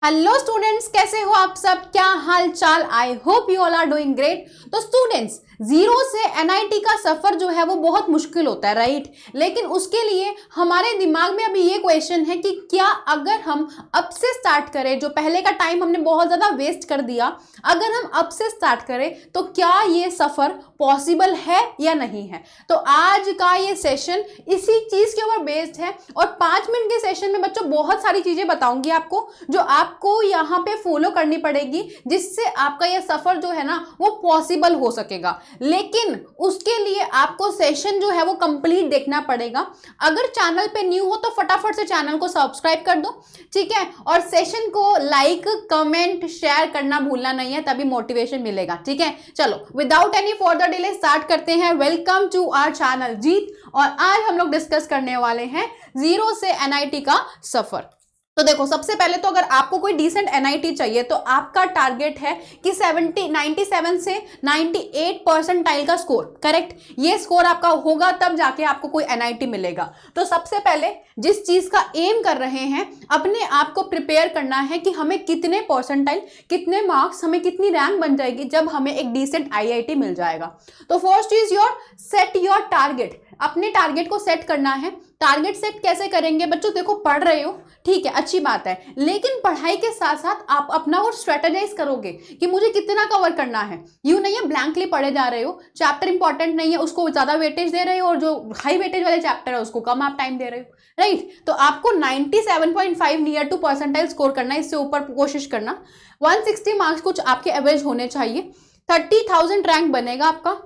Hello students, कैसे हो आप सब? क्या हाल चाल? I hope you all are doing great. तो स्टूडेंट्स, जीरो से एनआईटी का सफर जो है वो बहुत मुश्किल होता है, राइट? लेकिन उसके लिए हमारे दिमाग में अभी ये क्वेश्चन है कि क्या अगर हम अब से स्टार्ट करें, जो पहले का टाइम हमने बहुत ज्यादा वेस्ट कर दिया, अगर हम अब से स्टार्ट करें तो क्या ये सफर पॉसिबल है या नहीं है? तो आज का ये सेशन इसी चीज के ऊपर बेस्ड है और 5 मिनट के सेशन में बच्चों बहुत सारी चीजें बताऊंगी आपको, जो आपको यहाँ पे फॉलो करनी पड़ेगी, जिससे आपका ये सफर जो है ना वो पॉसिबल हो सकेगा। लेकिन उसके लिए आपको सेशन जो है वो कंप्लीट देखना पड़ेगा। अगर चैनल पे न्यू हो तो फटाफट से चैनल को सब्सक्राइब कर दो, ठीक है? और सेशन को लाइक, कमेंट, शेयर करना भूलना नहीं है, तभी मोटिवेशन मिलेगा, ठीक है? चलो without any further delay start करते हैं। वेलकम टू आवर चैनल जीत, और आज हम लोग डिस्कस करने वाले हैं जीरो से एनआईटी का सफर। तो देखो, सबसे पहले तो अगर आपको कोई डिसेंट एनआईटी चाहिए तो आपका टारगेट है कि 97 से 98 परसेंटाइल का स्कोर, करेक्ट? ये स्कोर आपका होगा तब जाके आपको कोई एनआईटी मिलेगा। तो सबसे पहले जिस चीज का एम कर रहे हैं, अपने आप को प्रिपेयर करना है कि हमें कितने परसेंटाइल, कितने मार्क्स, हमें कितनी रैंक बन जाएगी जब हमें एक डिसेंट आईआईटी मिल जाएगा। तो first is your set your target. अपने टारगेट को सेट करना है। टारगेट सेट कैसे करेंगे बच्चों? देखो, पढ़ रहे हो, ठीक है, अच्छी बात है, लेकिन पढ़ाई के साथ साथ आप अपना वो स्ट्रेटेजाइज करोगे कि मुझे कितना कवर करना है। यूं नहीं है ब्लैंकली पढ़े जा रहे हो, चैप्टर इंपॉर्टेंट नहीं है उसको ज्यादा वेटेज दे रहे हो, और जो हाई वेटेज वाले चैप्टर है उसको कम आप टाइम दे रहे हो, राइट? तो आपको 97.5 नियर टू परसेंटाइल स्कोर करना है, इससे ऊपर कोशिश करना। 160 मार्क्स कुछ आपके एवरेज होने चाहिए। 30,000 रैंक बनेगा आपका।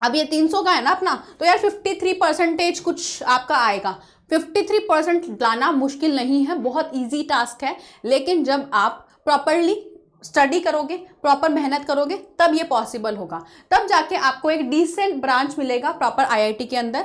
अब ये 300 का है ना अपना, तो यार 53% कुछ आपका आएगा। 53% लाना मुश्किल नहीं है, बहुत इजी टास्क है। लेकिन जब आप प्रॉपरली स्टडी करोगे, प्रॉपर मेहनत करोगे, तब ये पॉसिबल होगा। तब जाके आपको एक डिसेंट ब्रांच मिलेगा प्रॉपर आईआईटी के अंदर।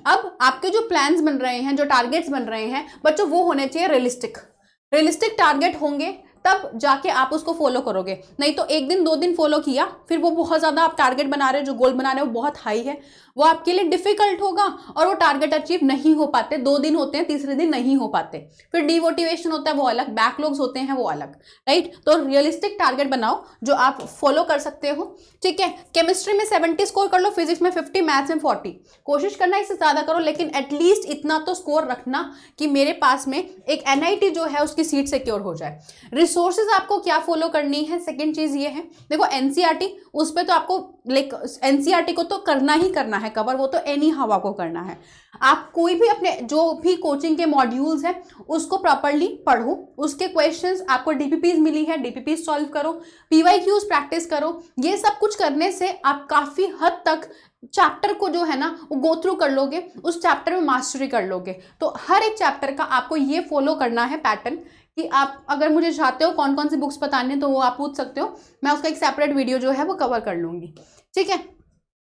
अब आपके जो प्लान्स बन रहे हैं, जो टारगेट्स बन रहे हैं बच्चों, वो होने चाहिए रियलिस्टिक टारगेट होंगे, तब जाके आप उसको फॉलो करोगे। नहीं तो एक दिन 2 दिन फॉलो किया, फिर वो बहुत ज्यादा आप टारगेट बना रहे हो, जो गोल बना रहे हो वो बहुत हाई है, वो आपके लिए डिफिकल्ट होगा और वो टारगेट अचीव नहीं हो पाते। 2 दिन होते हैं, तीसरे दिन नहीं हो पाते, फिर डिमोटिवेशन होता है, वो अलग, बैकलॉग्स होते हैं, वो अलग, राइट? तो रियलिस्टिक टारगेट बनाओ जो आप फॉलो कर सकते हो, ठीक है? केमिस्ट्री में 70 स्कोर कर लो, फिजिक्स में 50, मैथ्स में 40। कोशिश करना इससे ज्यादा करो, लेकिन एटलीस्ट इतना तो स्कोर रखना कि मेरे पास में एक एनआईटी जो है उसकी सीट सिक्योर हो जाए। रिसोर्सेज आपको क्या फॉलो करनी है, सेकंड चीज ये है, देखो एनसीईआरटी, उस पर तो आपको लाइक एनसीईआरटी को तो करना ही करना है कवर, वो तो एनी हवा को करना है। आप कोई भी अपने जो भी कोचिंग के मॉड्यूल्स हैं उसको प्रॉपरली पढ़ो, उसके क्वेश्चंस आपको डीपीपीज मिली है, डीपीपीज सॉल्व करो, पीवाईक्यूज प्रैक्टिस करो। ये सब कुछ करने से आप काफी हद तक चैप्टर को जो है ना वो गो थ्रू कर लोगे, उस चैप्टर में मास्टरी कर लोगे। तो हर एक चैप्टर का आपको ये फॉलो करना है पैटर्न, कि आप अगर मुझे चाहते हो कौन कौन सी बुक्स बताने, तो वो आप पूछ सकते हो, मैं उसका एक सेपरेट वीडियो जो है वो कवर कर लूंगी, ठीक है?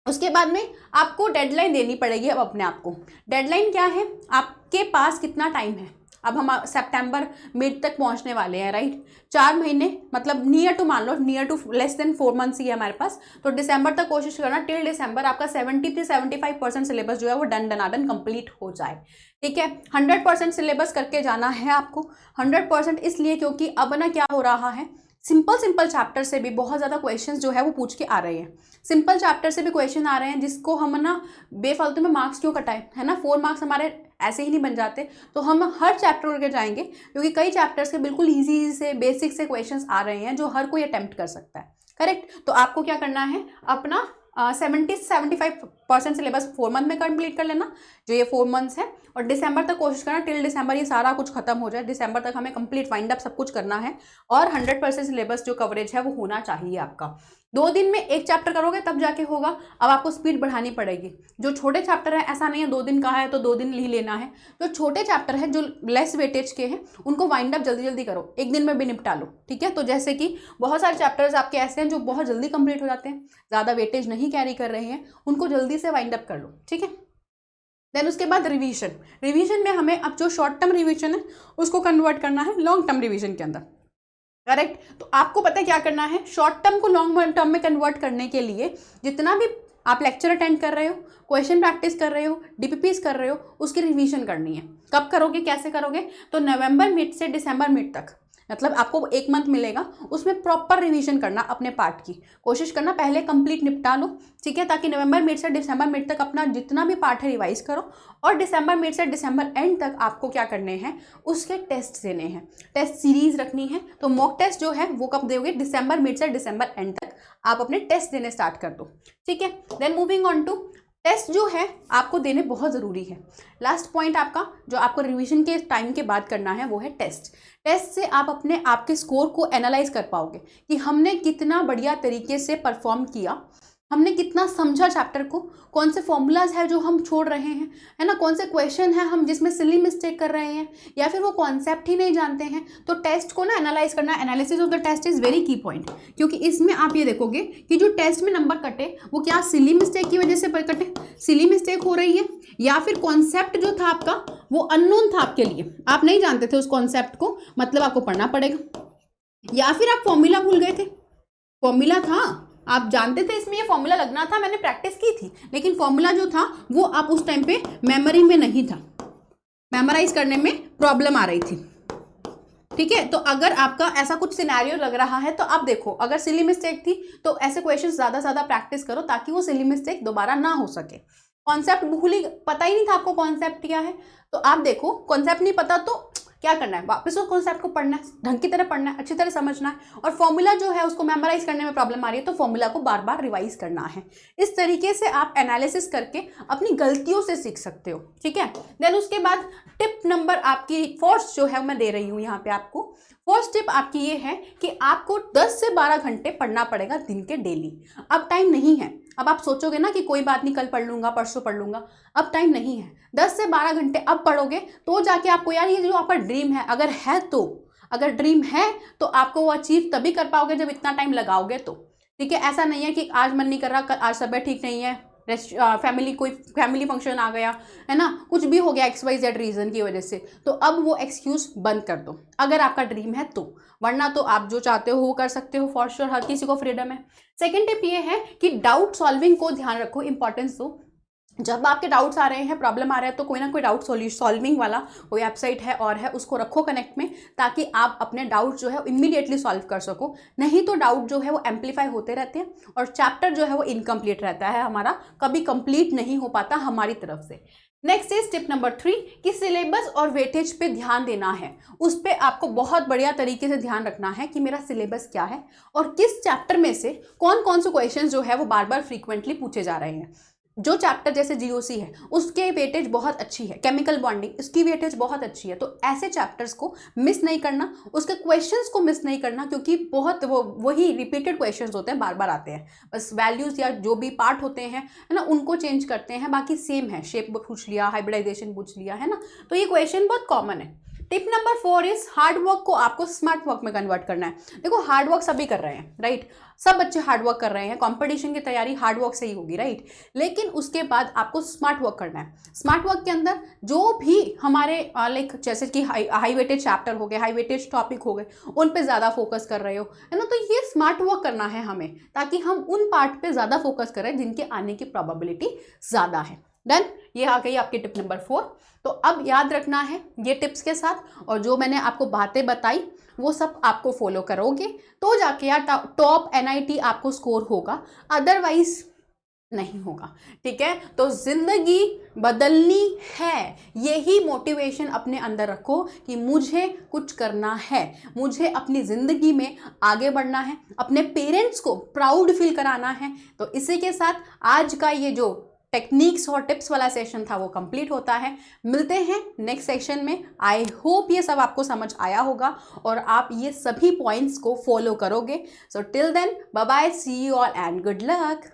उसके बाद में आपको डेडलाइन देनी पड़ेगी। अब अपने आप को डेडलाइन क्या है, आपके पास कितना टाइम है? अब हम सितंबर मिड तक पहुंचने वाले हैं, राइट? 4 महीने, मतलब नियर टू, मान लो near to less than 4 months ही है हमारे पास। तो दिसंबर तक कोशिश करना, टिल दिसंबर आपका 70-75% सिलेबस जो है वो डन कंप्लीट हो जाए, ठीक है? 100% सिलेबस करके जाना है आपको। 100% इसलिए क्योंकि अब ना क्या हो रहा है, सिंपल चैप्टर से भी बहुत ज़्यादा क्वेश्चंस जो है वो पूछ के आ रहे हैं। सिंपल चैप्टर से भी क्वेश्चन आ रहे हैं, जिसको हम ना बेफालतू में मार्क्स क्यों कटाए, है ना? 4 मार्क्स हमारे ऐसे ही नहीं बन जाते। तो हम हर चैप्टर करके जाएंगे, क्योंकि कई चैप्टर्स के बिल्कुल ईजी से बेसिक से क्वेश्चंस आ रहे हैं जो हर कोई अटेम्प्ट कर सकता है, करेक्ट? तो आपको क्या करना है, अपना 70-75% सिलेबस 4 मंथ में कंप्लीट कर लेना, जो ये 4 मंथ्स है, और दिसंबर तक कोशिश करना टिल दिसंबर ये सारा कुछ खत्म हो जाए। दिसंबर तक हमें कंप्लीट वाइंड अप सब कुछ करना है, और 100% सिलेबस जो कवरेज है वो होना चाहिए आपका। 2 दिन में एक चैप्टर करोगे तब जाके होगा। अब आपको स्पीड बढ़ानी पड़ेगी। जो छोटे चैप्टर है, ऐसा नहीं है 2 दिन का है तो 2 दिन ही लेना है। जो छोटे चैप्टर है, जो लेस वेटेज के हैं, उनको वाइंड अप जल्दी जल्दी करो, एक दिन में भी निपटा लो, ठीक है? तो जैसे कि बहुत सारे चैप्टर्स आपके ऐसे हैं जो बहुत जल्दी कंप्लीट हो जाते हैं, ज़्यादा वेटेज नहीं कैरी कर रहे हैं, उनको जल्दी से वाइंड अप कर लो, ठीक है? देन उसके बाद रिवीजन में हमें अब जो शॉर्ट टर्म रिवीजन है उसको कन्वर्ट करना है लॉन्ग टर्म रिवीजन के अंदर, करेक्ट? तो आपको पता है क्या करना है, शॉर्ट टर्म को लॉन्ग टर्म में कन्वर्ट करने के लिए जितना भी आप लेक्चर अटेंड कर रहे हो, क्वेश्चन प्रैक्टिस कर रहे हो, डीपीपीस कर रहे हो, उसकी रिवीजन करनी है। कब करोगे, कैसे करोगे? तो नवंबर मिड से दिसंबर मिड तक, मतलब आपको 1 मंथ मिलेगा, उसमें प्रॉपर रिवीजन करना अपने पार्ट की कोशिश करना, पहले कंप्लीट निपटा लो, ठीक है, ताकि नवंबर मिड से दिसंबर मिड तक अपना जितना भी पार्ट है रिवाइज करो, और दिसंबर मिड से दिसंबर एंड तक आपको क्या करने हैं, उसके टेस्ट देने हैं, टेस्ट सीरीज रखनी है। तो मॉक टेस्ट जो है वो कब दोगे, दिसंबर मिड से दिसंबर एंड तक आप अपने टेस्ट देने स्टार्ट कर दो, ठीक है। Then moving on to test जो है आपको देने बहुत ज़रूरी है। लास्ट पॉइंट आपका जो आपको रिवीजन के टाइम के बाद करना है वो है टेस्ट। टेस्ट से आप अपने आपके स्कोर को एनालाइज कर पाओगे कि हमने कितना बढ़िया तरीके से परफॉर्म किया, हमने कितना समझा चैप्टर को, कौन से फॉर्मूलाज है जो हम छोड़ रहे हैं, है ना, कौन से क्वेश्चन है हम जिसमें सिली मिस्टेक कर रहे हैं, या फिर वो कॉन्सेप्ट ही नहीं जानते हैं। तो टेस्ट को ना एनालाइज करना, analysis of the test is very key point, क्योंकि इसमें आप ये देखोगे कि जो टेस्ट में नंबर कटे वो क्या सिली मिस्टेक की वजह से कटे, सिली मिस्टेक हो रही है, या फिर कॉन्सेप्ट जो था आपका वो अननोन था आपके लिए, आप नहीं जानते थे उस कॉन्सेप्ट को, मतलब आपको पढ़ना पड़ेगा, या फिर आप फॉर्मूला भूल गए थे, फॉर्मूला था आप जानते थे इसमें ये फॉर्मूला लगना था, मैंने प्रैक्टिस की थी, लेकिन फॉर्मूला जो था वो आप उस टाइम पे मेमोरी में नहीं था, मेमोराइज करने में प्रॉब्लम आ रही थी, ठीक है। तो अगर आपका ऐसा कुछ सिनेरियो लग रहा है तो आप देखो, अगर सिली मिस्टेक थी तो ऐसे क्वेश्चन ज़्यादा से ज़्यादा प्रैक्टिस करो ताकि वो सिली मिस्टेक दोबारा ना हो सके। कॉन्सेप्ट भूल ही, पता ही नहीं था आपको कॉन्सेप्ट क्या है, तो आप देखो कॉन्सेप्ट नहीं पता तो क्या करना है, वापस उस कॉन्सेप्ट को पढ़ना है, ढंग की तरह पढ़ना है, अच्छी तरह समझना है, और फॉर्मूला जो है उसको मेमोराइज करने में प्रॉब्लम आ रही है तो फॉर्मूला को बार बार रिवाइज करना है। इस तरीके से आप एनालिसिस करके अपनी गलतियों से सीख सकते हो, ठीक है। देन उसके बाद टिप नंबर आपकी फोर्थ जो है मैं दे रही हूँ यहाँ पे आपको। फर्स्ट टिप आपकी ये है कि आपको 10 से 12 घंटे पढ़ना पड़ेगा दिन के डेली। अब टाइम नहीं है, अब आप सोचोगे ना कि कोई बात नहीं कल पढ़ लूंगा परसों पढ़ लूंगा, अब टाइम नहीं है। 10 से 12 घंटे अब पढ़ोगे तो जाके आपको, यार ये जो आपका ड्रीम है, अगर है तो, अगर ड्रीम है तो आपको वो अचीव तभी कर पाओगे जब इतना टाइम लगाओगे तो, ठीक है। ऐसा नहीं है कि आज मन नहीं कर रहा, आज तबीयत ठीक नहीं है, फैमिली कोई फैमिली फंक्शन आ गया है ना, कुछ भी हो गया XYZ रीज़न की वजह से, तो अब वो एक्सक्यूज़ बंद कर दो अगर आपका ड्रीम है तो, वरना तो आप जो चाहते हो वो कर सकते हो, फॉर श्योर हर किसी को फ्रीडम है। सेकेंड टिप ये है कि डाउट सॉल्विंग को ध्यान रखो, इंपॉर्टेंस दो। जब आपके डाउट्स आ रहे हैं, प्रॉब्लम आ रहा है, तो कोई ना कोई डाउट सॉल्विंग वाला कोई वेबसाइट है और है, उसको रखो कनेक्ट में, ताकि आप अपने डाउट जो है इमीडिएटली सॉल्व कर सको। नहीं तो डाउट जो है वो एम्पलीफाई होते रहते हैं और चैप्टर जो है वो इनकम्प्लीट रहता है, हमारा कभी कंप्लीट नहीं हो पाता हमारी तरफ से। नेक्स्ट इज टिप नंबर 3 कि सिलेबस और वेटेज पे ध्यान देना है। उस पर आपको बहुत बढ़िया तरीके से ध्यान रखना है कि मेरा सिलेबस क्या है और किस चैप्टर में से कौन कौन से क्वेश्चन जो है वो बार बार फ्रीक्वेंटली पूछे जा रहे हैं। जो चैप्टर जैसे GOC है उसके वेटेज बहुत अच्छी है, केमिकल बॉन्डिंग इसकी वेटेज बहुत अच्छी है, तो ऐसे चैप्टर्स को मिस नहीं करना, उसके क्वेश्चंस को मिस नहीं करना, क्योंकि बहुत वही रिपीटेड क्वेश्चंस होते हैं, बार बार आते हैं, बस वैल्यूज़ या जो भी पार्ट होते हैं है ना उनको चेंज करते हैं, बाकी सेम है, शेप पूछ लिया, हाइब्रिडाइजेशन पूछ लिया, है ना, तो ये क्वेश्चन बहुत कॉमन है। Tip number 4 is hard work को आपको स्मार्ट वर्क में कन्वर्ट करना है। देखो हार्ड वर्क सभी कर रहे हैं, राइट, सब बच्चे हार्ड वर्क कर रहे हैं, कंपटीशन की तैयारी हार्ड वर्क से ही होगी, राइट, लेकिन उसके बाद आपको स्मार्ट वर्क करना है। स्मार्ट वर्क के अंदर जो भी हमारे लाइक जैसे कि हाई वेटेज चैप्टर हो गए, हाई वेटेज टॉपिक हो गए, उन पे ज़्यादा फोकस कर रहे हो, है ना, तो ये स्मार्ट वर्क करना है हमें, ताकि हम उन पार्ट पे ज़्यादा फोकस करें जिनके आने की प्रोबेबिलिटी ज़्यादा है। डन, ये आ गई आपकी टिप नंबर 4। तो अब याद रखना है ये टिप्स के साथ, और जो मैंने आपको बातें बताई वो सब आपको फॉलो करोगे तो जाके यार टॉप NIT आपको स्कोर होगा, अदरवाइज नहीं होगा, ठीक है। तो जिंदगी बदलनी है, यही मोटिवेशन अपने अंदर रखो कि मुझे कुछ करना है, मुझे अपनी ज़िंदगी में आगे बढ़ना है, अपने पेरेंट्स को प्राउड फील कराना है। तो इसी के साथ आज का ये जो टेक्निक्स और टिप्स वाला सेशन था वो कंप्लीट होता है। मिलते हैं नेक्स्ट सेशन में। आई होप ये सब आपको समझ आया होगा और आप ये सभी पॉइंट्स को फॉलो करोगे। So till then bye bye, see you all and good luck.